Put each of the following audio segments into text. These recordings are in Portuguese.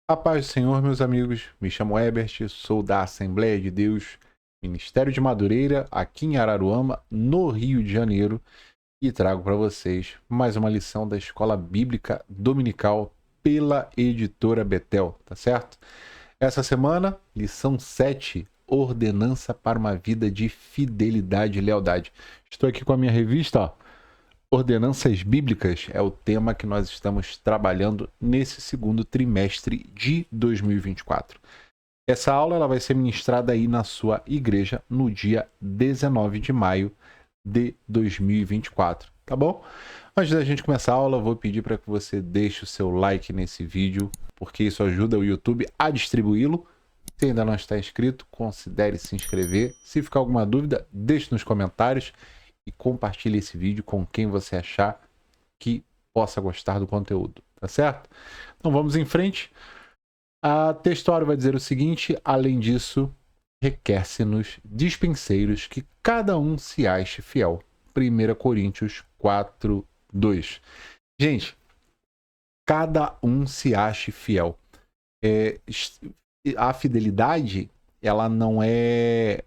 A paz do Senhor, meus amigos. Me chamo Herbert, sou da Assembleia de Deus, Ministério de Madureira, aqui em Araruama, no Rio de Janeiro, e trago para vocês mais uma lição da Escola Bíblica Dominical pela editora Betel, tá certo? Essa semana, lição 7, Ordenança para uma Vida de Fidelidade e Lealdade. Estou aqui com a minha revista, ó. Ordenanças Bíblicas é o tema que nós estamos trabalhando nesse segundo trimestre de 2024. Essa aula ela vai ser ministrada aí na sua igreja no dia 19 de maio de 2024, tá bom? Antes da gente começar a aula, eu vou pedir para que você deixe o seu like nesse vídeo, porque isso ajuda o YouTube a distribuí-lo. Se ainda não está inscrito, considere se inscrever. Se ficar alguma dúvida, deixe nos comentários e compartilhe esse vídeo com quem você achar que possa gostar do conteúdo, tá certo? Então vamos em frente. A textuário vai dizer o seguinte: além disso, requer-se-nos dispenseiros que cada um se ache fiel. 1 Coríntios 4, 2. Gente, cada um se ache fiel. A fidelidade, ela não é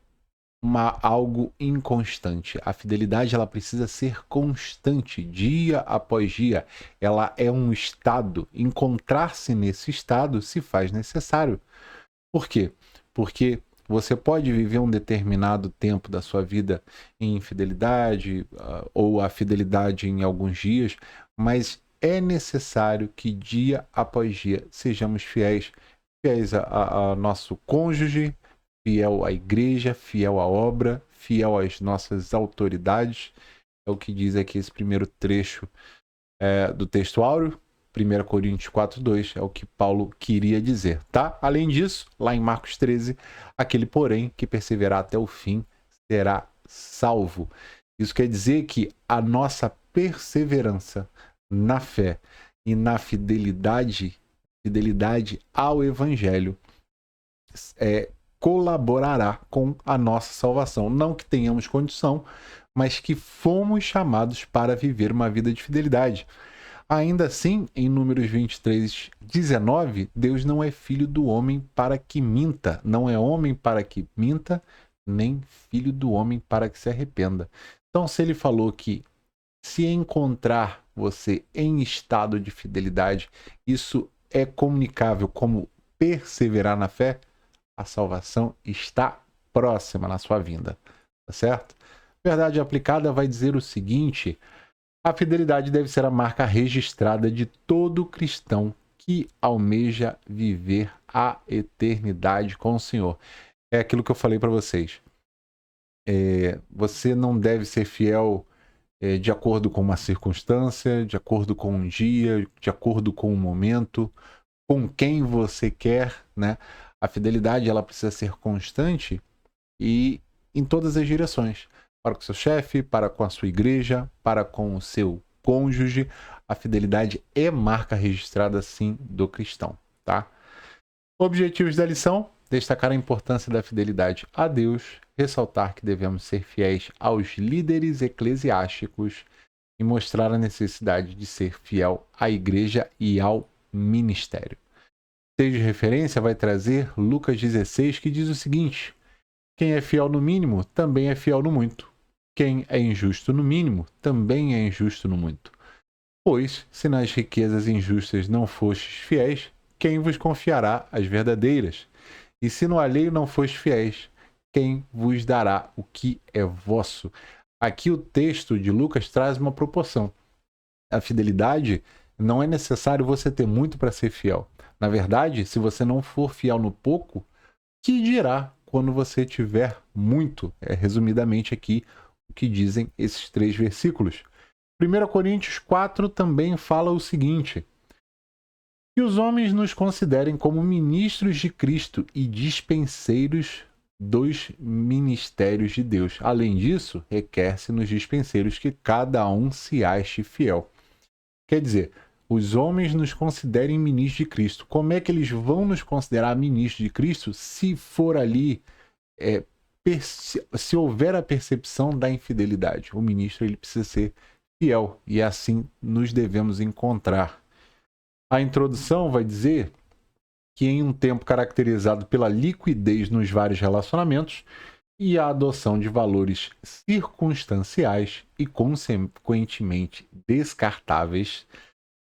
algo inconstante. A fidelidade ela precisa ser constante, dia após dia. Ela é um estado. Encontrar-se nesse estado se faz necessário. Por quê? Porque você pode viver um determinado tempo da sua vida em infidelidade, ou a fidelidade em alguns dias, mas é necessário que dia após dia sejamos fiéis a nosso cônjuge, fiel à igreja, fiel à obra, fiel às nossas autoridades. É o que diz aqui esse primeiro trecho do texto áureo. 1 Coríntios 4:2 é o que Paulo queria dizer, tá? Além disso, lá em Marcos 13, aquele porém que perseverar até o fim será salvo. Isso quer dizer que a nossa perseverança na fé e na fidelidade ao evangelho colaborará com a nossa salvação. Não que tenhamos condição, mas que fomos chamados para viver uma vida de fidelidade. Ainda assim, em Números 23, 19, Deus não é filho do homem para que minta, não é homem para que minta, nem filho do homem para que se arrependa. Então, se ele falou que se encontrar você em estado de fidelidade, isso é comunicável como perseverar na fé, a salvação está próxima na sua vinda, tá certo? Verdade aplicada vai dizer o seguinte: a fidelidade deve ser a marca registrada de todo cristão que almeja viver a eternidade com o Senhor. É aquilo que eu falei para vocês. Você não deve ser fiel de acordo com uma circunstância, de acordo com um dia, de acordo com um momento, com quem você quer, né? A fidelidade ela precisa ser constante e em todas as direções. Para com o seu chefe, para com a sua igreja, para com o seu cônjuge. A fidelidade é marca registrada, sim, do cristão, tá? Objetivos da lição: destacar a importância da fidelidade a Deus, ressaltar que devemos ser fiéis aos líderes eclesiásticos e mostrar a necessidade de ser fiel à igreja e ao ministério. O texto de referência vai trazer Lucas 16, que diz o seguinte: quem é fiel no mínimo, também é fiel no muito. Quem é injusto no mínimo, também é injusto no muito. Pois, se nas riquezas injustas não fostes fiéis, quem vos confiará as verdadeiras? E se no alheio não fostes fiéis, quem vos dará o que é vosso? Aqui o texto de Lucas traz uma proporção. A fidelidade, não é necessário você ter muito para ser fiel. Na verdade, se você não for fiel no pouco, que dirá quando você tiver muito? É resumidamente aqui o que dizem esses 3 versículos. 1 Coríntios 4 também fala o seguinte: que os homens nos considerem como ministros de Cristo e dispenseiros dos ministérios de Deus. Além disso, requer-se nos dispenseiros que cada um se ache fiel. Quer dizer, os homens nos considerem ministros de Cristo. Como é que eles vão nos considerar ministros de Cristo se for ali, se houver a percepção da infidelidade? O ministro ele precisa ser fiel e assim nos devemos encontrar. A introdução vai dizer que em um tempo caracterizado pela liquidez nos vários relacionamentos e a adoção de valores circunstanciais e, consequentemente, descartáveis,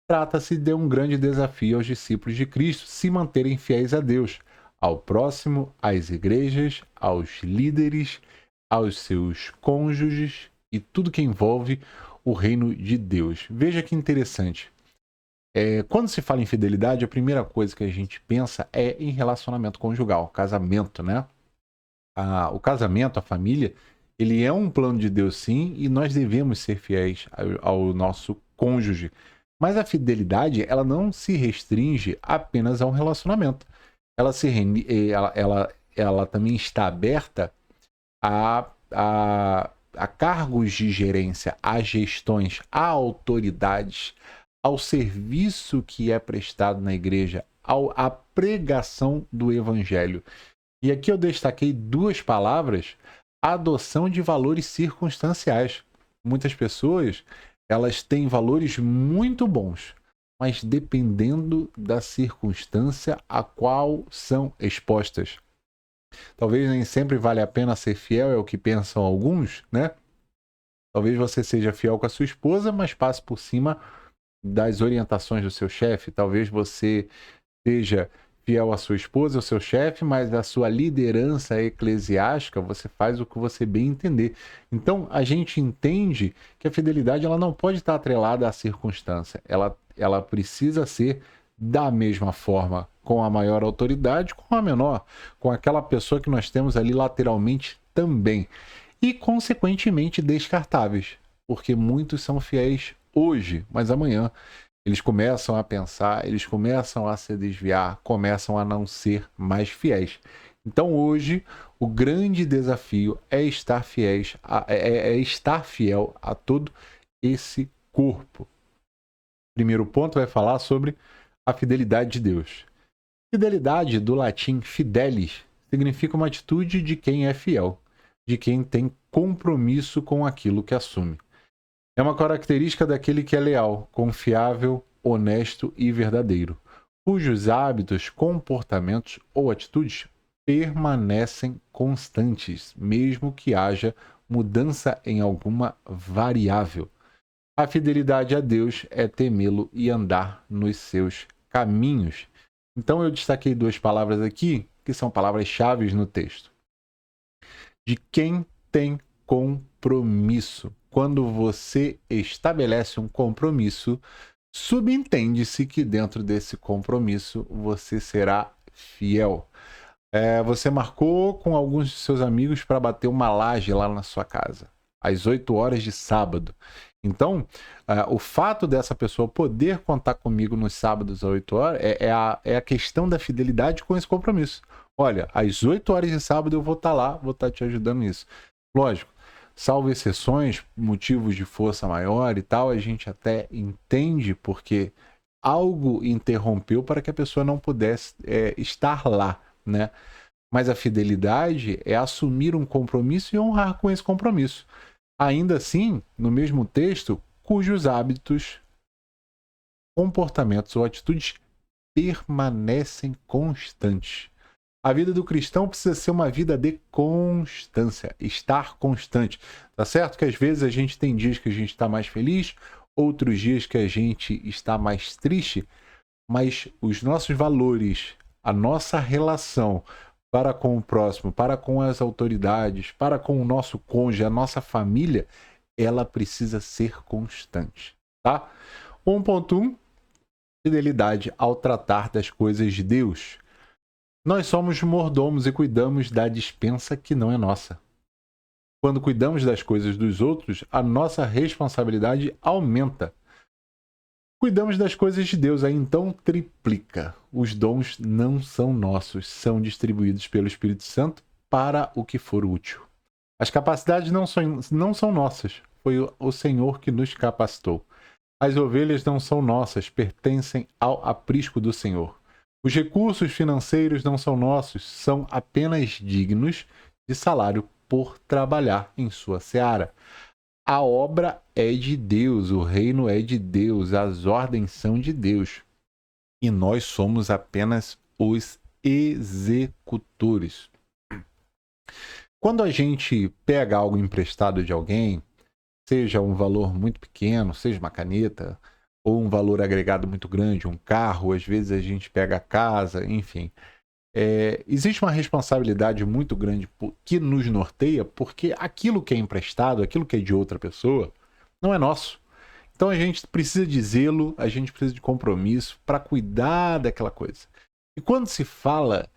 trata-se de um grande desafio aos discípulos de Cristo se manterem fiéis a Deus, ao próximo, às igrejas, aos líderes, aos seus cônjuges e tudo que envolve o reino de Deus. Veja que interessante. Quando se fala em fidelidade, a primeira coisa que a gente pensa é em relacionamento conjugal, casamento, né? O casamento, a família, ele é um plano de Deus, sim, e nós devemos ser fiéis ao nosso cônjuge. Mas a fidelidade, ela não se restringe apenas a um relacionamento. Ela também está aberta a cargos de gerência, a gestões, a autoridades, ao serviço que é prestado na igreja, à pregação do evangelho. E aqui eu destaquei duas palavras: adoção de valores circunstanciais. Muitas pessoas, elas têm valores muito bons, mas dependendo da circunstância a qual são expostas. Talvez nem sempre vale a pena ser fiel, é o que pensam alguns, né? Talvez você seja fiel com a sua esposa, mas passe por cima das orientações do seu chefe. Talvez você seja fiel à sua esposa, ao seu chefe, mas a sua liderança eclesiástica, você faz o que você bem entender. Então, a gente entende que a fidelidade ela não pode estar atrelada à circunstância. Ela precisa ser da mesma forma, com a maior autoridade, com a menor, com aquela pessoa que nós temos ali lateralmente também. E, consequentemente, descartáveis, porque muitos são fiéis hoje, mas amanhã eles começam a pensar, eles começam a se desviar, começam a não ser mais fiéis. Então hoje o grande desafio é estar estar fiel a todo esse corpo. Primeiro ponto vai falar sobre a fidelidade de Deus. Fidelidade, do latim fidelis, significa uma atitude de quem é fiel, de quem tem compromisso com aquilo que assume. É uma característica daquele que é leal, confiável, honesto e verdadeiro, cujos hábitos, comportamentos ou atitudes permanecem constantes, mesmo que haja mudança em alguma variável. A fidelidade a Deus é temê-lo e andar nos seus caminhos. Então eu destaquei duas palavras aqui, que são palavras-chave no texto. De quem tem compromisso. Quando você estabelece um compromisso, subentende-se que dentro desse compromisso você será fiel. Você marcou com alguns de seus amigos para bater uma laje lá na sua casa, às 8 horas de sábado. Então, o fato dessa pessoa poder contar comigo nos sábados às 8 horas é a questão da fidelidade com esse compromisso. Olha, às 8 horas de sábado eu vou estar lá, vou estar te ajudando nisso. Lógico, salvo exceções, motivos de força maior e tal, a gente até entende porque algo interrompeu para que a pessoa não pudesse estar lá, né? Mas a fidelidade é assumir um compromisso e honrar com esse compromisso. Ainda assim, no mesmo texto, cujos hábitos, comportamentos ou atitudes permanecem constantes. A vida do cristão precisa ser uma vida de constância, estar constante. Tá certo que às vezes a gente tem dias que a gente está mais feliz, outros dias que a gente está mais triste, mas os nossos valores, a nossa relação para com o próximo, para com as autoridades, para com o nosso cônjuge, a nossa família, ela precisa ser constante, tá? 1.1, fidelidade ao tratar das coisas de Deus. Nós somos mordomos e cuidamos da despensa que não é nossa. Quando cuidamos das coisas dos outros, a nossa responsabilidade aumenta. Cuidamos das coisas de Deus, aí então triplica. Os dons não são nossos, são distribuídos pelo Espírito Santo para o que for útil. As capacidades não são nossas, foi o Senhor que nos capacitou. As ovelhas não são nossas, pertencem ao aprisco do Senhor. Os recursos financeiros não são nossos, são apenas dignos de salário por trabalhar em sua seara. A obra é de Deus, o reino é de Deus, as ordens são de Deus. E nós somos apenas os executores. Quando a gente pega algo emprestado de alguém, seja um valor muito pequeno, seja uma caneta, ou um valor agregado muito grande, um carro, às vezes a gente pega a casa, enfim. Existe uma responsabilidade muito grande que nos norteia, porque aquilo que é emprestado, aquilo que é de outra pessoa, não é nosso. Então a gente precisa de zelo, a gente precisa de compromisso para cuidar daquela coisa. E quando se fala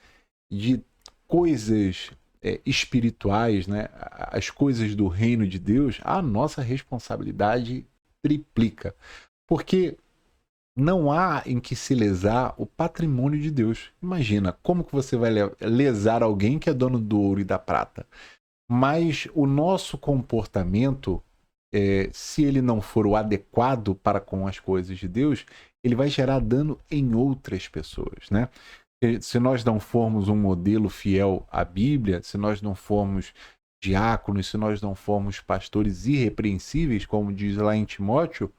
de coisas espirituais, né, as coisas do reino de Deus, a nossa responsabilidade triplica. Porque não há em que se lesar o patrimônio de Deus. Imagina, como que você vai lesar alguém que é dono do ouro e da prata? Mas o nosso comportamento, se ele não for o adequado para com as coisas de Deus, ele vai gerar dano em outras pessoas, né? Se nós não formos um modelo fiel à Bíblia, se nós não formos diáconos, se nós não formos pastores irrepreensíveis, como diz lá em Timóteo,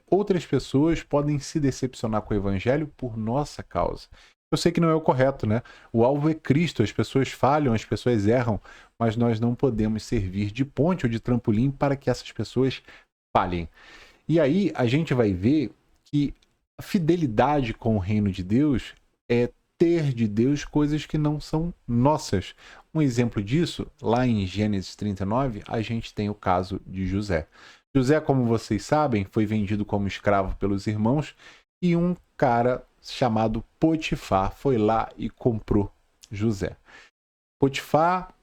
outras pessoas podem se decepcionar com o evangelho por nossa causa. Eu sei que não é o correto, né? O alvo é Cristo, as pessoas falham, as pessoas erram, mas nós não podemos servir de ponte ou de trampolim para que essas pessoas falhem. E aí a gente vai ver que a fidelidade com o reino de Deus é ter de Deus coisas que não são nossas. Um exemplo disso, lá em Gênesis 39, a gente tem o caso de José. José, como vocês sabem, foi vendido como escravo pelos irmãos e um cara chamado Potifar foi lá e comprou José. Potifar,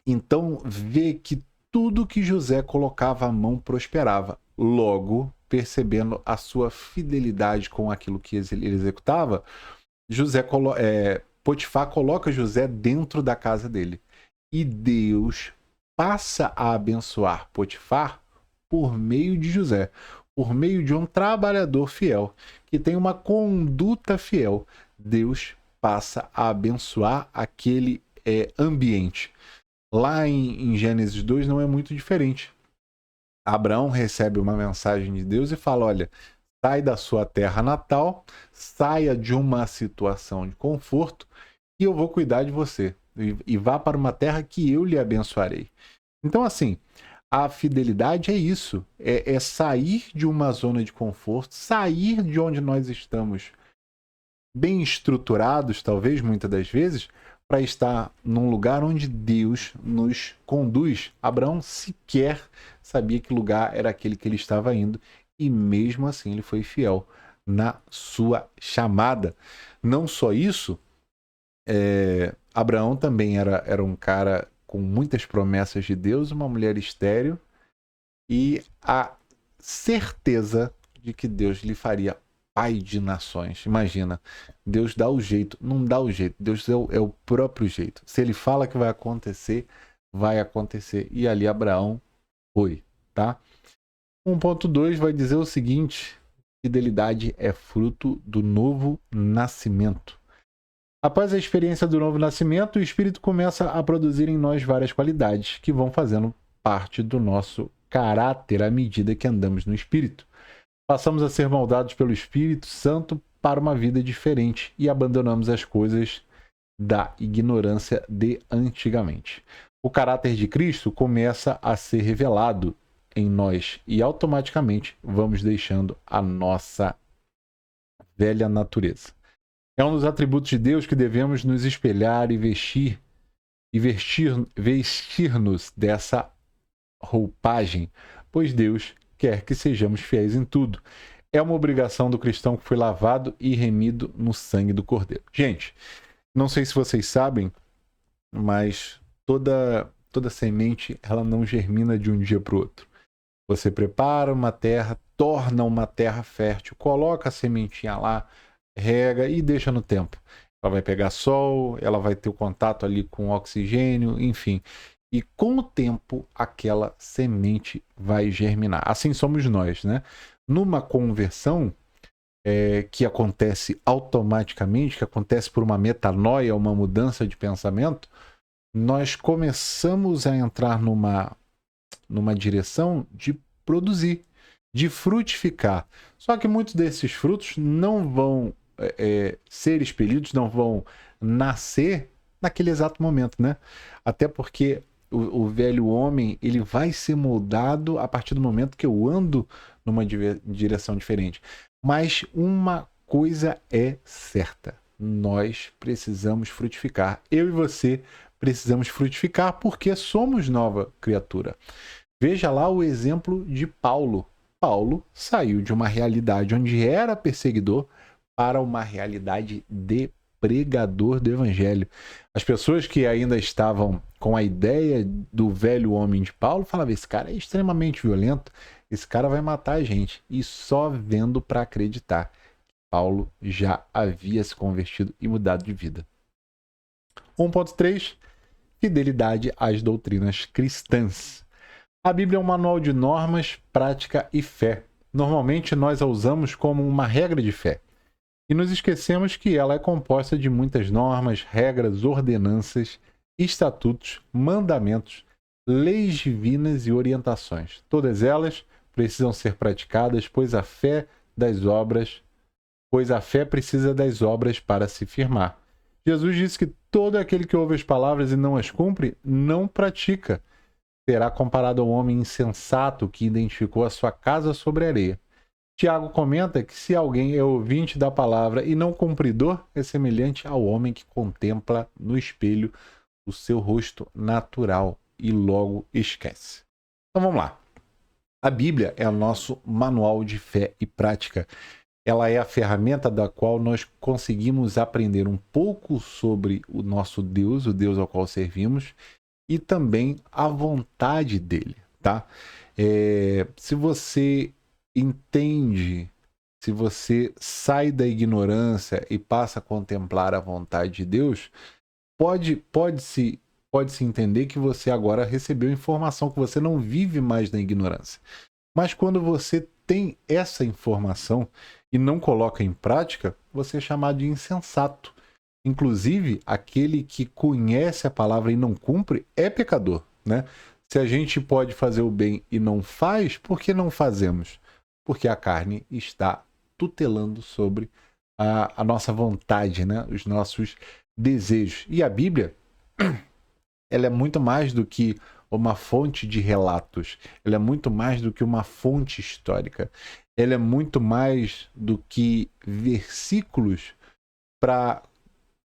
então, vê que tudo que José colocava a mão prosperava. Logo, percebendo a sua fidelidade com aquilo que ele executava, Potifar coloca José dentro da casa dele. E Deus passa a abençoar Potifar por meio de José, por meio de um trabalhador fiel, que tem uma conduta fiel. Deus passa a abençoar aquele ambiente. Lá em Gênesis 2 não é muito diferente. Abraão recebe uma mensagem de Deus e fala: olha, sai da sua terra natal, saia de uma situação de conforto e eu vou cuidar de você. E vá para uma terra que eu lhe abençoarei. Então, assim, a fidelidade é isso. É sair de uma zona de conforto, sair de onde nós estamos bem estruturados, talvez, muitas das vezes, para estar num lugar onde Deus nos conduz. Abraão sequer sabia que lugar era aquele que ele estava indo. E mesmo assim ele foi fiel na sua chamada. Não só isso, Abraão também era um cara com muitas promessas de Deus, uma mulher estéril, e a certeza de que Deus lhe faria pai de nações. Imagina, Deus dá o jeito, não dá o jeito, Deus é o próprio jeito. Se ele fala que vai acontecer, vai acontecer. E ali Abraão foi, tá? 1.2 vai dizer o seguinte: fidelidade é fruto do novo nascimento. Após a experiência do novo nascimento, o Espírito começa a produzir em nós várias qualidades que vão fazendo parte do nosso caráter à medida que andamos no Espírito. Passamos a ser moldados pelo Espírito Santo para uma vida diferente e abandonamos as coisas da ignorância de antigamente. O caráter de Cristo começa a ser revelado em nós e automaticamente vamos deixando a nossa velha natureza. É um dos atributos de Deus que devemos nos espelhar e vestir-nos dessa roupagem, pois Deus quer que sejamos fiéis em tudo. É uma obrigação do cristão que foi lavado e remido no sangue do Cordeiro. Gente, não sei se vocês sabem, mas toda semente ela não germina de um dia para o outro. Você prepara uma terra, torna uma terra fértil, coloca a sementinha lá, rega e deixa no tempo. Ela vai pegar sol, ela vai ter o contato ali com oxigênio, enfim. E com o tempo, aquela semente vai germinar. Assim somos nós, né? Numa conversão que acontece automaticamente, que acontece por uma metanoia, uma mudança de pensamento, nós começamos a entrar numa direção de produzir, de frutificar. Só que muitos desses frutos não vão ser expelidos, não vão nascer naquele exato momento, né? Até porque o velho homem, ele vai ser moldado a partir do momento que eu ando numa direção diferente. Mas uma coisa é certa: nós precisamos frutificar. Eu e você precisamos frutificar porque somos nova criatura. Veja lá o exemplo de Paulo. Paulo saiu de uma realidade onde era perseguidor para uma realidade de pregador do evangelho. As pessoas que ainda estavam com a ideia do velho homem de Paulo falavam: esse cara é extremamente violento, esse cara vai matar a gente. E só vendo para acreditar. Paulo já havia se convertido e mudado de vida. 1.3. Fidelidade às doutrinas cristãs. A Bíblia é um manual de normas, prática e fé. Normalmente nós a usamos como uma regra de fé. E nos esquecemos que ela é composta de muitas normas, regras, ordenanças, estatutos, mandamentos, leis divinas e orientações. Todas elas precisam ser praticadas, pois a fé precisa das obras para se firmar. Jesus disse que todo aquele que ouve as palavras e não as cumpre, não pratica. Será comparado ao homem insensato que identificou a sua casa sobre a areia. Tiago comenta que se alguém é ouvinte da palavra e não cumpridor, é semelhante ao homem que contempla no espelho o seu rosto natural e logo esquece. Então vamos lá. A Bíblia é o nosso manual de fé e prática. Ela é a ferramenta da qual nós conseguimos aprender um pouco sobre o nosso Deus, o Deus ao qual servimos, e também a vontade dele, tá? Se você entende, se você sai da ignorância e passa a contemplar a vontade de Deus, pode-se entender que você agora recebeu informação, que você não vive mais na ignorância. Mas quando você tem essa informação e não coloca em prática, você é chamado de insensato. Inclusive, aquele que conhece a palavra e não cumpre é pecador, né? Se a gente pode fazer o bem e não faz, por que não fazemos? Porque a carne está tutelando sobre a nossa vontade, né? Os nossos desejos. E a Bíblia, ela é muito mais do que uma fonte de relatos. Ela é muito mais do que uma fonte histórica. Ela é muito mais do que versículos para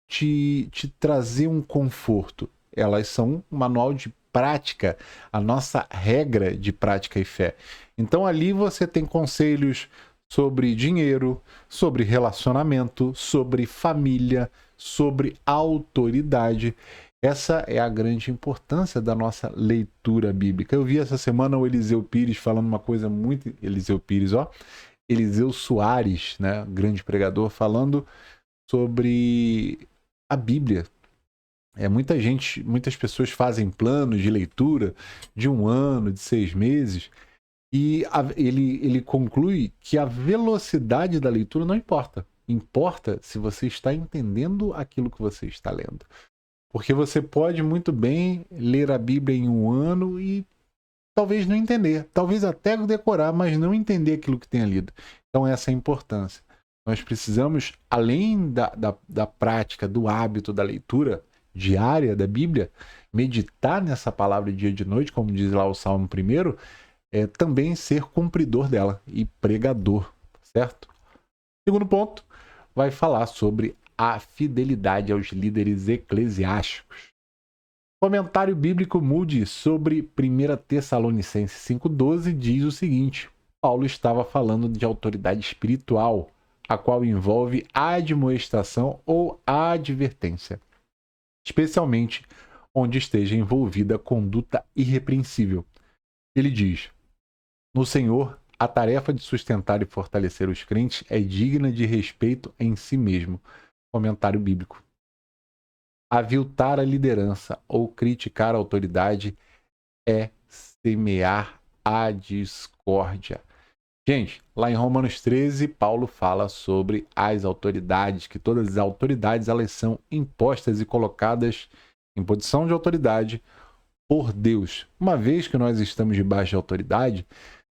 te trazer um conforto. Elas são um manual de prática, a nossa regra de prática e fé. Então ali você tem conselhos sobre dinheiro, sobre relacionamento, sobre família, sobre autoridade. Essa é a grande importância da nossa leitura bíblica. Eu vi essa semana o Eliseu Pires falando uma coisa muito... Eliseu Soares, né, grande pregador, falando sobre a Bíblia. Muitas pessoas fazem planos de leitura de 1 ano, de 6 meses, e ele conclui que a velocidade da leitura não importa. Importa se você está entendendo aquilo que você está lendo. Porque você pode muito bem ler a Bíblia em 1 ano e talvez não entender. Talvez até decorar, mas não entender aquilo que tenha lido. Então essa é a importância. Nós precisamos, além da prática, do hábito da leitura diária da Bíblia, meditar nessa palavra dia e de noite, como diz lá o Salmo 1, também ser cumpridor dela e pregador, certo? Segundo ponto, vai falar sobre a fidelidade aos líderes eclesiásticos. Comentário bíblico Moody sobre 1 Tessalonicenses 5,12 diz o seguinte: Paulo estava falando de autoridade espiritual, a qual envolve admoestação ou advertência, especialmente onde esteja envolvida conduta irrepreensível. Ele diz: no Senhor, a tarefa de sustentar e fortalecer os crentes é digna de respeito em si mesmo. Comentário bíblico. Aviltar a liderança ou criticar a autoridade é semear a discórdia. Gente, lá em Romanos 13, Paulo fala sobre as autoridades, que todas as autoridades elas são impostas e colocadas em posição de autoridade por Deus. Uma vez que nós estamos debaixo de autoridade,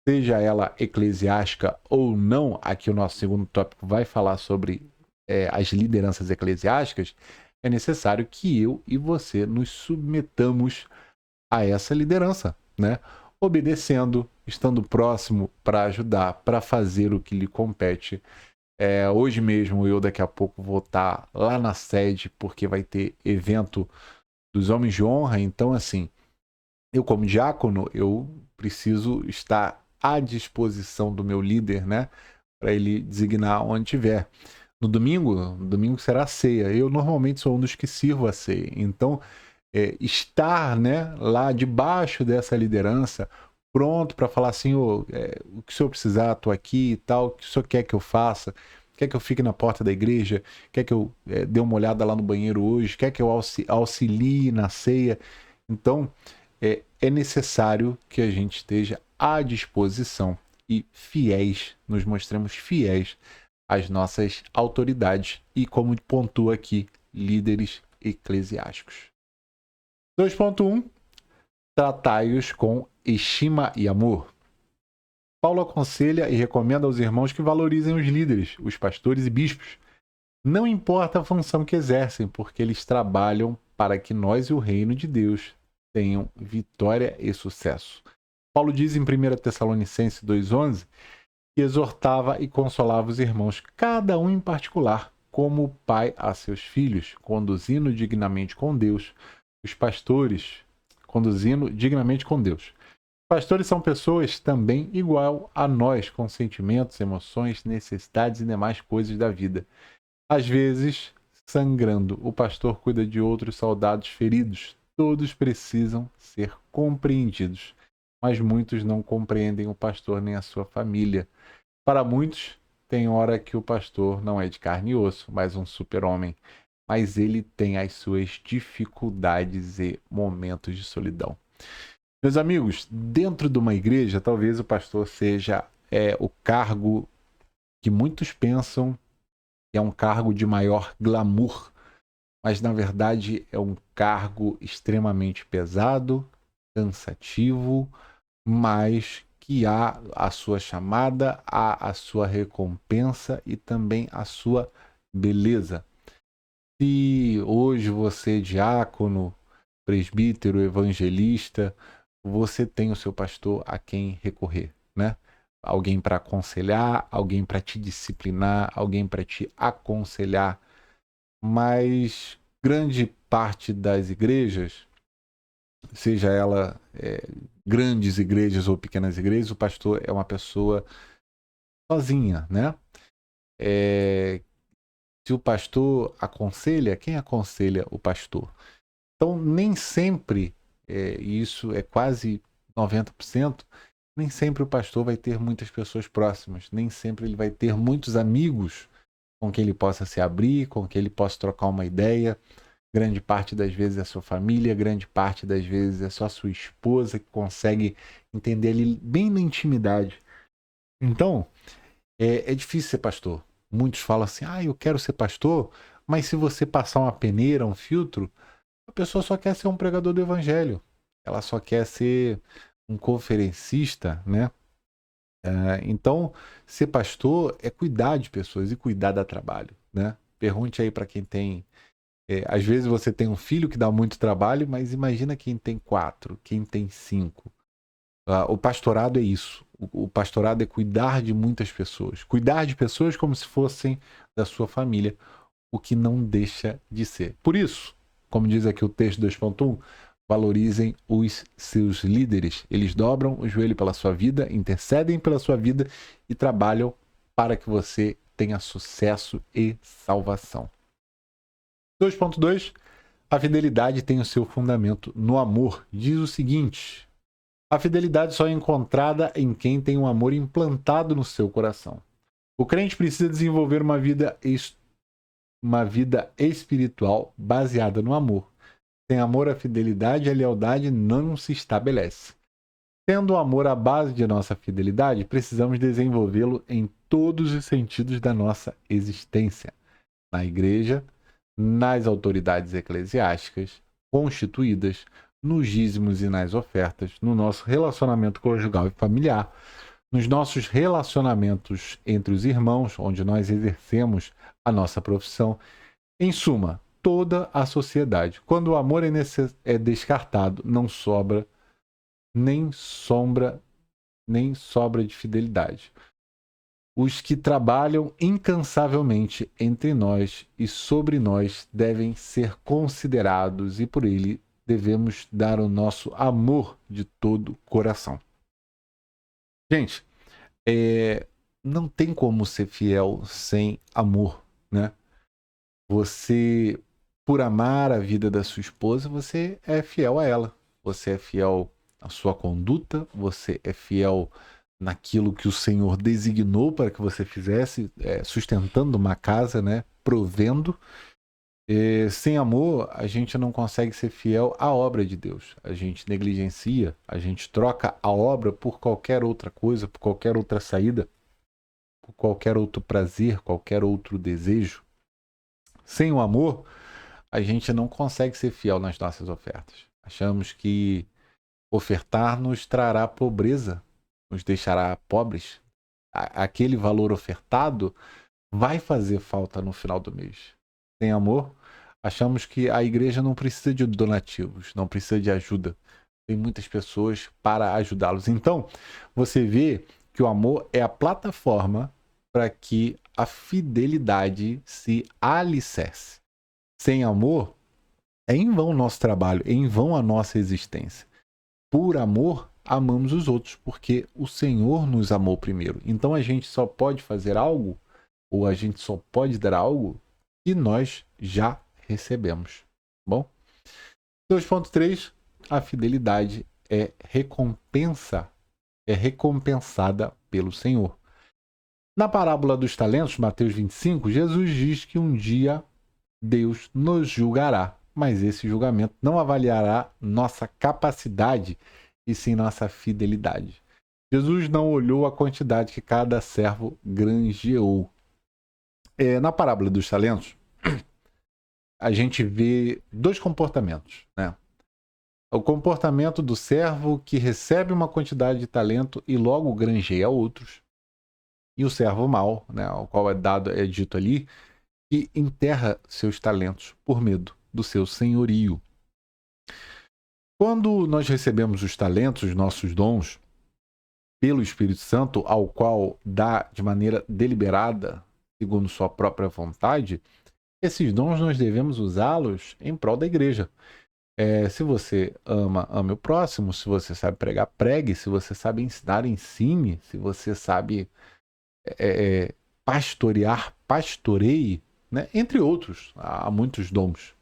seja ela eclesiástica ou não, aqui o nosso segundo tópico vai falar sobre as lideranças eclesiásticas, é necessário que eu e você nos submetamos a essa liderança, né? Obedecendo, estando próximo para ajudar, para fazer o que lhe compete. Hoje mesmo eu daqui a pouco vou estar lá na sede porque vai ter evento dos homens de honra. Então, assim, eu como diácono, eu preciso estar à disposição do meu líder, né? Para ele designar onde tiver. No domingo será a ceia. Eu normalmente sou um dos que sirvo a ceia. Então, estar, né, lá debaixo dessa liderança, pronto para falar assim, o que o senhor precisar, estou aqui e tal, o que o senhor quer que eu faça? Quer que eu fique na porta da igreja? Quer que eu dê uma olhada lá no banheiro hoje? Quer que eu auxilie na ceia? Então, é necessário que a gente esteja à disposição e fiéis, nos mostremos fiéis às nossas autoridades e, como pontua aqui, líderes eclesiásticos. 2.1 Tratai-os com estima e amor. Paulo aconselha e recomenda aos irmãos que valorizem os líderes, os pastores e bispos. Não importa a função que exercem, porque eles trabalham para que nós e o reino de Deus tenham vitória e sucesso. Paulo diz em 1 Tessalonicenses 2,11 que exortava e consolava os irmãos, cada um em particular, como o pai a seus filhos, conduzindo dignamente com Deus. Os pastores, conduzindo dignamente com Deus. Pastores são pessoas também igual a nós, com sentimentos, emoções, necessidades e demais coisas da vida. Às vezes, sangrando, o pastor cuida de outros soldados feridos. Todos precisam ser compreendidos, mas muitos não compreendem o pastor nem a sua família. Para muitos, tem hora que o pastor não é de carne e osso, mas um super-homem. Mas ele tem as suas dificuldades e momentos de solidão. Meus amigos, dentro de uma igreja, talvez o pastor seja o cargo que muitos pensam que é um cargo de maior glamour, mas na verdade é um cargo extremamente pesado, cansativo, mas que há a sua chamada, há a sua recompensa e também a sua beleza. Se hoje você é diácono, presbítero, evangelista, você tem o seu pastor a quem recorrer, né? Alguém para aconselhar, alguém para te disciplinar, alguém para te aconselhar. Mas grande parte das igrejas, seja ela grandes igrejas ou pequenas igrejas, o pastor é uma pessoa sozinha, né? Se o pastor aconselha, quem aconselha o pastor? Então, nem sempre, e isso é quase 90%, nem sempre o pastor vai ter muitas pessoas próximas, nem sempre ele vai ter muitos amigos com quem ele possa se abrir, com quem ele possa trocar uma ideia. Grande parte das vezes é sua família, grande parte das vezes é só sua esposa que consegue entender ele bem na intimidade. Então, é difícil ser pastor. Muitos falam assim, eu quero ser pastor, mas se você passar uma peneira, um filtro, a pessoa só quer ser um pregador do evangelho. Ela só quer ser um conferencista, né? Então, ser pastor é cuidar de pessoas e cuidar da trabalho, né? Pergunte aí para quem tem... às vezes você tem um filho que dá muito trabalho, mas imagina quem tem 4, quem tem 5. O pastorado é isso. O pastorado é cuidar de muitas pessoas. Cuidar de pessoas como se fossem da sua família, o que não deixa de ser. Por isso, como diz aqui o texto 2.1, valorizem os seus líderes. Eles dobram o joelho pela sua vida, intercedem pela sua vida e trabalham para que você tenha sucesso e salvação. 2.2, a fidelidade tem o seu fundamento no amor. Diz o seguinte: a fidelidade só é encontrada em quem tem um amor implantado no seu coração. O crente precisa desenvolver uma vida espiritual baseada no amor. Sem amor, a fidelidade e a lealdade não se estabelece. Tendo o amor a base de nossa fidelidade, precisamos desenvolvê-lo em todos os sentidos da nossa existência. Na igreja, nas autoridades eclesiásticas constituídas, nos dízimos e nas ofertas, no nosso relacionamento conjugal e familiar, nos nossos relacionamentos entre os irmãos, onde nós exercemos a nossa profissão. Em suma, toda a sociedade. Quando o amor é descartado, não sobra nem sombra, nem sobra de fidelidade. Os que trabalham incansavelmente entre nós e sobre nós devem ser considerados, e por ele devemos dar o nosso amor de todo o coração. Gente, não tem como ser fiel sem amor, né? Você, por amar a vida da sua esposa, você é fiel a ela. Você é fiel à sua conduta, você é fiel naquilo que o Senhor designou para que você fizesse, sustentando uma casa, né? Provendo. Sem amor, a gente não consegue ser fiel à obra de Deus. A gente negligencia, a gente troca a obra por qualquer outra coisa, por qualquer outra saída, por qualquer outro prazer, qualquer outro desejo. Sem o amor, a gente não consegue ser fiel nas nossas ofertas. Achamos que ofertar nos trará pobreza, nos deixará pobres. Aquele valor ofertado vai fazer falta no final do mês. Sem amor, achamos que a igreja não precisa de donativos, não precisa de ajuda. Tem muitas pessoas para ajudá-los. Então, você vê que o amor é a plataforma para que a fidelidade se alicerce. Sem amor, é em vão o nosso trabalho, é em vão a nossa existência. Por amor, amamos os outros, porque o Senhor nos amou primeiro. Então a gente só pode fazer algo, ou a gente só pode dar algo que nós já recebemos. Bom? 2.3, a fidelidade é recompensada pelo Senhor. Na parábola dos talentos, Mateus 25, Jesus diz que um dia Deus nos julgará, mas esse julgamento não avaliará nossa capacidade e sim nossa fidelidade. Jesus não olhou a quantidade que cada servo granjeou. Na parábola dos talentos, a gente vê dois comportamentos, né? O comportamento do servo que recebe uma quantidade de talento e logo granjeia outros, e o servo mau, né, ao qual é dito ali, que enterra seus talentos por medo do seu senhorio. Quando nós recebemos os talentos, os nossos dons, pelo Espírito Santo, ao qual dá de maneira deliberada, segundo sua própria vontade, esses dons nós devemos usá-los em prol da igreja. Se você ame o próximo, se você sabe pregar, pregue, se você sabe ensinar, ensine, se você sabe pastorear, pastoreie, né? Entre outros, há muitos dons.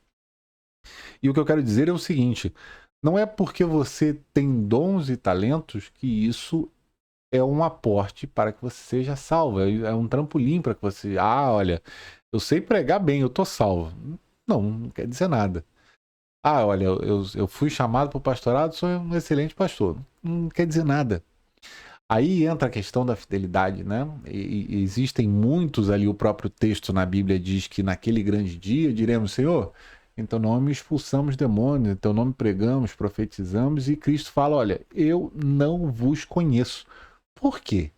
E o que eu quero dizer é o seguinte: não é porque você tem dons e talentos que isso é um aporte para que você seja salvo, é um trampolim para que você... olha, eu sei pregar bem, eu tô salvo. Não quer dizer nada. Olha, eu fui chamado para o pastorado, sou um excelente pastor. Não quer dizer nada. Aí entra a questão da fidelidade, né? E existem muitos ali, o próprio texto na Bíblia diz que naquele grande dia diremos: Senhor, em teu nome expulsamos demônios, em teu nome pregamos, profetizamos, e Cristo fala: olha, eu não vos conheço. Por quê?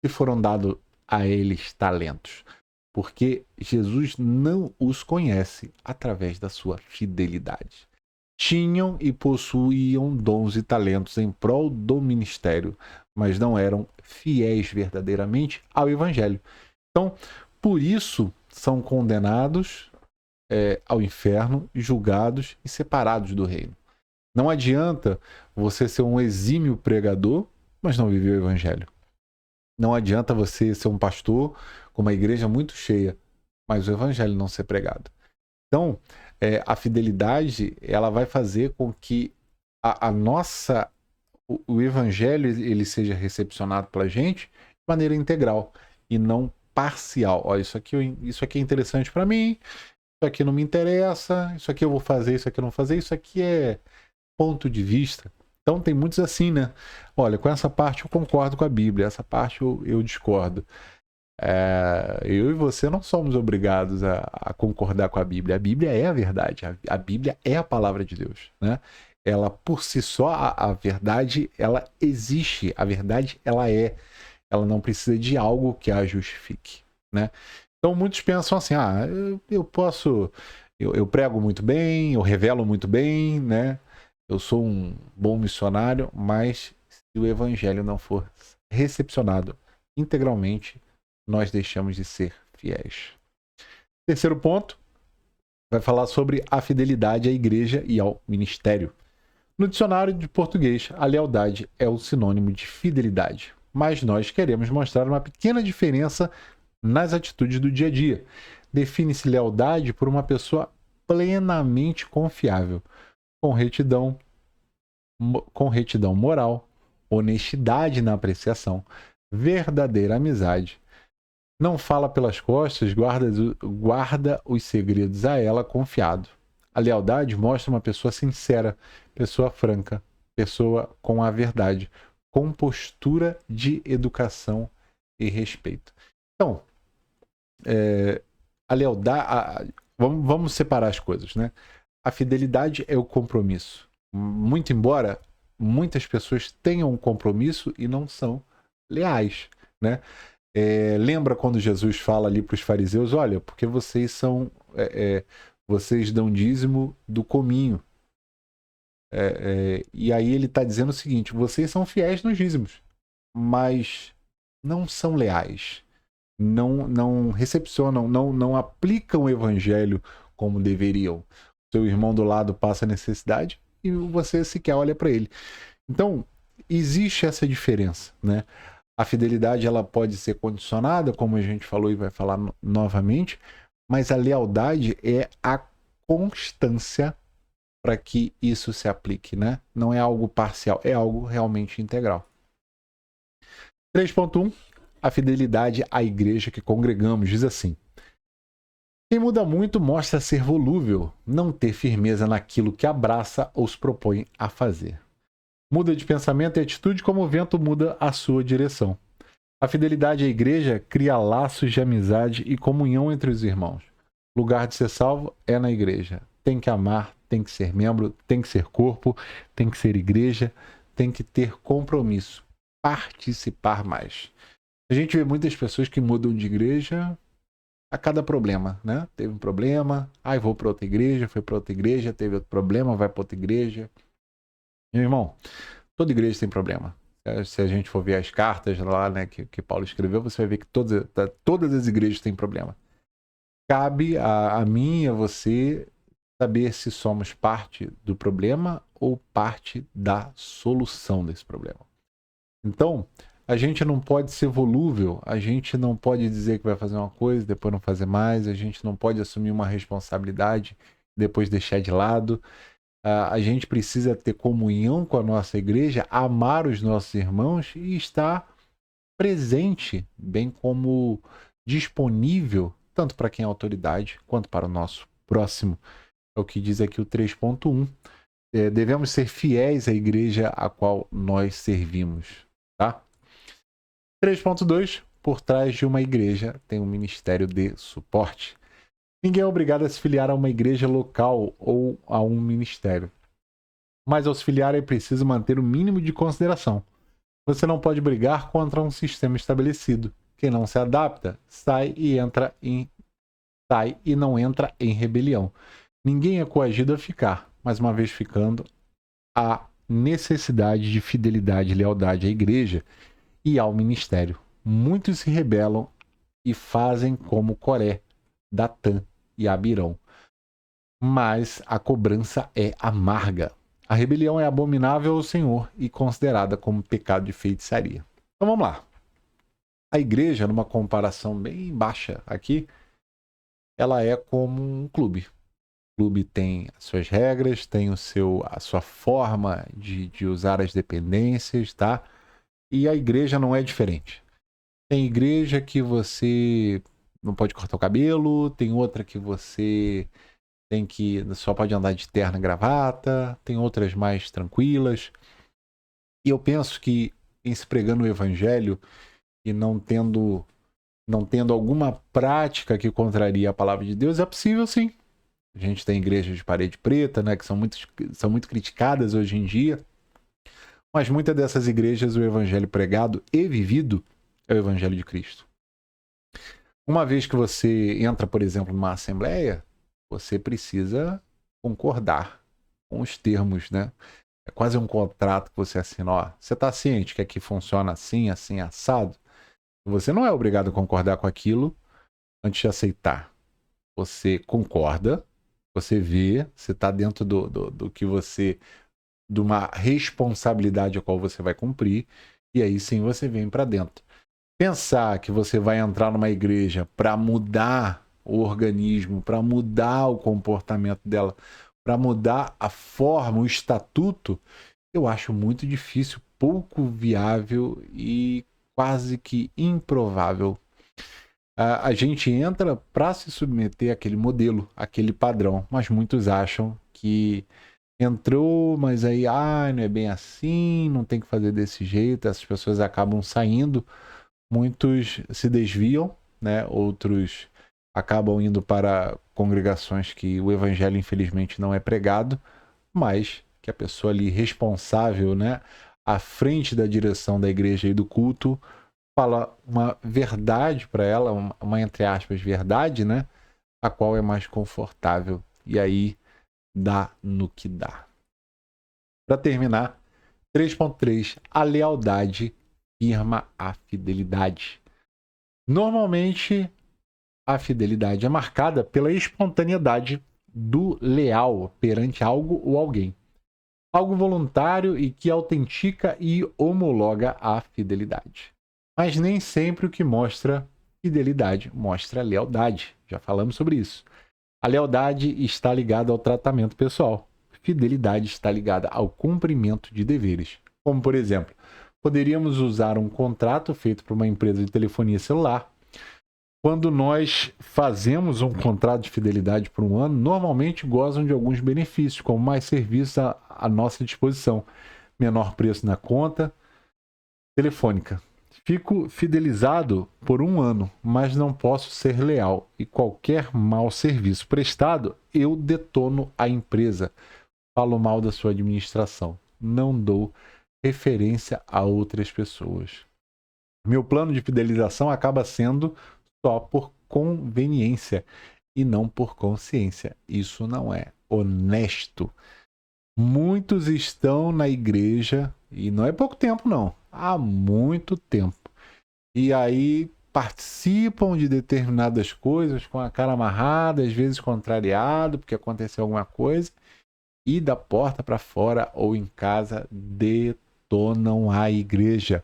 Se foram dados a eles talentos? Porque Jesus não os conhece através da sua fidelidade. Tinham e possuíam dons e talentos em prol do ministério, mas não eram fiéis verdadeiramente ao Evangelho. Então, por isso, são condenados ao inferno, julgados e separados do reino. Não adianta você ser um exímio pregador, mas não viver o Evangelho. Não adianta você ser um pastor com uma igreja muito cheia, mas o Evangelho não ser pregado. Então, a fidelidade, ela vai fazer com que o Evangelho ele seja recepcionado pela gente de maneira integral e não parcial. Ó, isso aqui é interessante para mim, isso aqui não me interessa, isso aqui eu vou fazer, isso aqui eu não vou fazer, isso aqui é ponto de vista. Então tem muitos assim, né? Olha, com essa parte eu concordo com a Bíblia, essa parte eu discordo. Eu e você não somos obrigados a concordar com a Bíblia. A Bíblia é a verdade, a Bíblia é a palavra de Deus, né? Ela por si só, a verdade, ela existe, a verdade ela não precisa de algo que a justifique, né? Então muitos pensam assim, eu posso, eu prego muito bem, eu revelo muito bem, né? Eu sou um bom missionário, mas se o evangelho não for recepcionado integralmente, nós deixamos de ser fiéis. Terceiro ponto, vai falar sobre a fidelidade à igreja e ao ministério. No dicionário de português, a lealdade é o sinônimo de fidelidade, mas nós queremos mostrar uma pequena diferença nas atitudes do dia a dia. Define-se lealdade por uma pessoa plenamente confiável, com retidão moral, honestidade na apreciação, verdadeira amizade. Não fala pelas costas, guarda os segredos a ela confiado. A lealdade mostra uma pessoa sincera, pessoa franca, pessoa com a verdade, com postura de educação e respeito. Então, a lealdade. Vamos separar as coisas, né? A fidelidade é o compromisso. Muito embora muitas pessoas tenham um compromisso e não são leais, né? Lembra quando Jesus fala ali para os fariseus, olha, porque vocês são, vocês dão dízimo do cominho. E aí ele está dizendo o seguinte, vocês são fiéis nos dízimos, mas não são leais. Não recepcionam, não aplicam o evangelho como deveriam. Seu irmão do lado passa necessidade e você sequer olha para ele. Então, existe essa diferença, né? A fidelidade ela pode ser condicionada, como a gente falou e vai falar novamente, mas a lealdade é a constância para que isso se aplique, né? Não é algo parcial, é algo realmente integral. 3.1 A fidelidade à igreja que congregamos diz assim: quem muda muito mostra ser volúvel, não ter firmeza naquilo que abraça ou se propõe a fazer. Muda de pensamento e atitude como o vento muda a sua direção. A fidelidade à igreja cria laços de amizade e comunhão entre os irmãos. O lugar de ser salvo é na igreja. Tem que amar, tem que ser membro, tem que ser corpo, tem que ser igreja, tem que ter compromisso, participar mais. A gente vê muitas pessoas que mudam de igreja a cada problema, né? Teve um problema, vou para outra igreja, foi para outra igreja, teve outro problema, vai para outra igreja. Meu irmão, toda igreja tem problema. Se a gente for ver as cartas lá, né, que Paulo escreveu, você vai ver que todas as igrejas têm problema. Cabe a mim e a você saber se somos parte do problema ou parte da solução desse problema. Então, a gente não pode ser volúvel, a gente não pode dizer que vai fazer uma coisa, depois não fazer mais, a gente não pode assumir uma responsabilidade, depois deixar de lado. A gente precisa ter comunhão com a nossa igreja, amar os nossos irmãos e estar presente, bem como disponível, tanto para quem é autoridade, quanto para o nosso próximo. É o que diz aqui o 3.1. Devemos ser fiéis à igreja a qual nós servimos. Tá? 3.2. Por trás de uma igreja tem um ministério de suporte. Ninguém é obrigado a se filiar a uma igreja local ou a um ministério. Mas ao se filiar é preciso manter o mínimo de consideração. Você não pode brigar contra um sistema estabelecido. Quem não se adapta sai e não entra em rebelião. Ninguém é coagido a ficar, mas uma vez ficando, há necessidade de fidelidade e lealdade à igreja e ao ministério. Muitos se rebelam e fazem como Coré, Datã e Abirão. Mas a cobrança é amarga. A rebelião é abominável ao Senhor e considerada como pecado de feitiçaria. Então vamos lá. A igreja, numa comparação bem baixa aqui, ela é como um clube. O clube tem as suas regras, tem a sua forma de usar as dependências, tá? E a igreja não é diferente. Tem igreja que você não pode cortar o cabelo, tem outra que você só pode andar de terno e gravata, tem outras mais tranquilas. E eu penso que em se pregando o evangelho e não tendo alguma prática que contraria a palavra de Deus, é possível sim. A gente tem igrejas de parede preta, né, que são muito criticadas hoje em dia. Mas muitas dessas igrejas, o evangelho pregado e vivido é o evangelho de Cristo. Uma vez que você entra, por exemplo, numa assembleia, você precisa concordar com os termos, né? É quase um contrato que você assina. Ó, você está ciente que aqui funciona assim, assim, assado? Você não é obrigado a concordar com aquilo antes de aceitar. Você concorda, você vê, você está dentro do que você... de uma responsabilidade a qual você vai cumprir, e aí sim você vem para dentro. Pensar que você vai entrar numa igreja para mudar o organismo, para mudar o comportamento dela, para mudar a forma, o estatuto, eu acho muito difícil, pouco viável e quase que improvável. A gente entra para se submeter àquele modelo, àquele padrão, mas muitos acham que entrou, mas aí, não é bem assim, não tem que fazer desse jeito, essas pessoas acabam saindo, muitos se desviam, né? Outros acabam indo para congregações que o evangelho infelizmente não é pregado, mas que a pessoa ali responsável, né, à frente da direção da igreja e do culto, fala uma verdade para ela, uma entre aspas verdade, né, a qual é mais confortável, e aí dá no que dá. Para terminar, 3.3, a lealdade firma a fidelidade. Normalmente, a fidelidade é marcada pela espontaneidade do leal perante algo ou alguém. Algo voluntário e que autentica e homologa a fidelidade. Mas nem sempre o que mostra fidelidade mostra lealdade. Já falamos sobre isso. A lealdade está ligada ao tratamento pessoal. Fidelidade está ligada ao cumprimento de deveres. Como, por exemplo, poderíamos usar um contrato feito por uma empresa de telefonia celular. Quando nós fazemos um contrato de fidelidade por um ano, normalmente gozam de alguns benefícios, como mais serviços à nossa disposição, menor preço na conta telefônica. Fico fidelizado por um ano, mas não posso ser leal, e qualquer mau serviço prestado, eu detono a empresa. Falo mal da sua administração. Não dou referência a outras pessoas. Meu plano de fidelização acaba sendo só por conveniência e não por consciência. Isso não é honesto. Muitos estão na igreja, e não é pouco tempo não, há muito tempo. E aí participam de determinadas coisas com a cara amarrada, às vezes contrariado, porque aconteceu alguma coisa, e da porta para fora ou em casa detonam a igreja.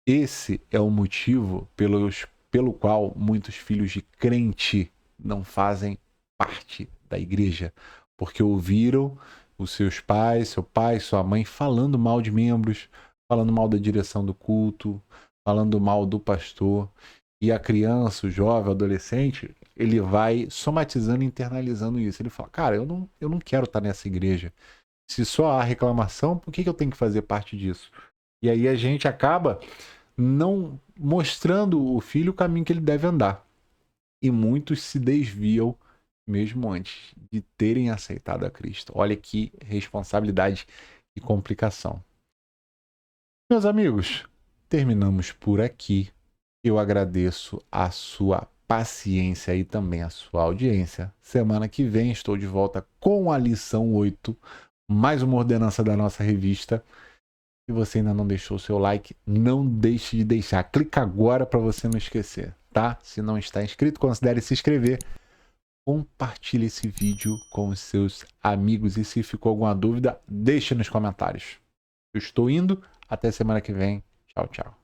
Esse é o motivo pelo qual muitos filhos de crente não fazem parte da igreja, porque ouviram os seus pais, seu pai, sua mãe falando mal de membros, falando mal da direção do culto, falando mal do pastor, e a criança, o jovem, o adolescente, ele vai somatizando e internalizando isso. Ele fala, cara, eu não quero estar nessa igreja. Se só há reclamação, por que eu tenho que fazer parte disso? E aí a gente acaba não mostrando o filho o caminho que ele deve andar. E muitos se desviam mesmo antes de terem aceitado a Cristo. Olha que responsabilidade e complicação. Meus amigos, terminamos por aqui. Eu agradeço a sua paciência e também a sua audiência. Semana que vem estou de volta com a lição 8, mais uma ordenança da nossa revista. Se você ainda não deixou o seu like, não deixe de deixar. Clica agora para você não esquecer, tá? Se não está inscrito, considere se inscrever. Compartilhe esse vídeo com os seus amigos e se ficou alguma dúvida, deixe nos comentários. Eu estou indo. Até semana que vem. Tchau, tchau.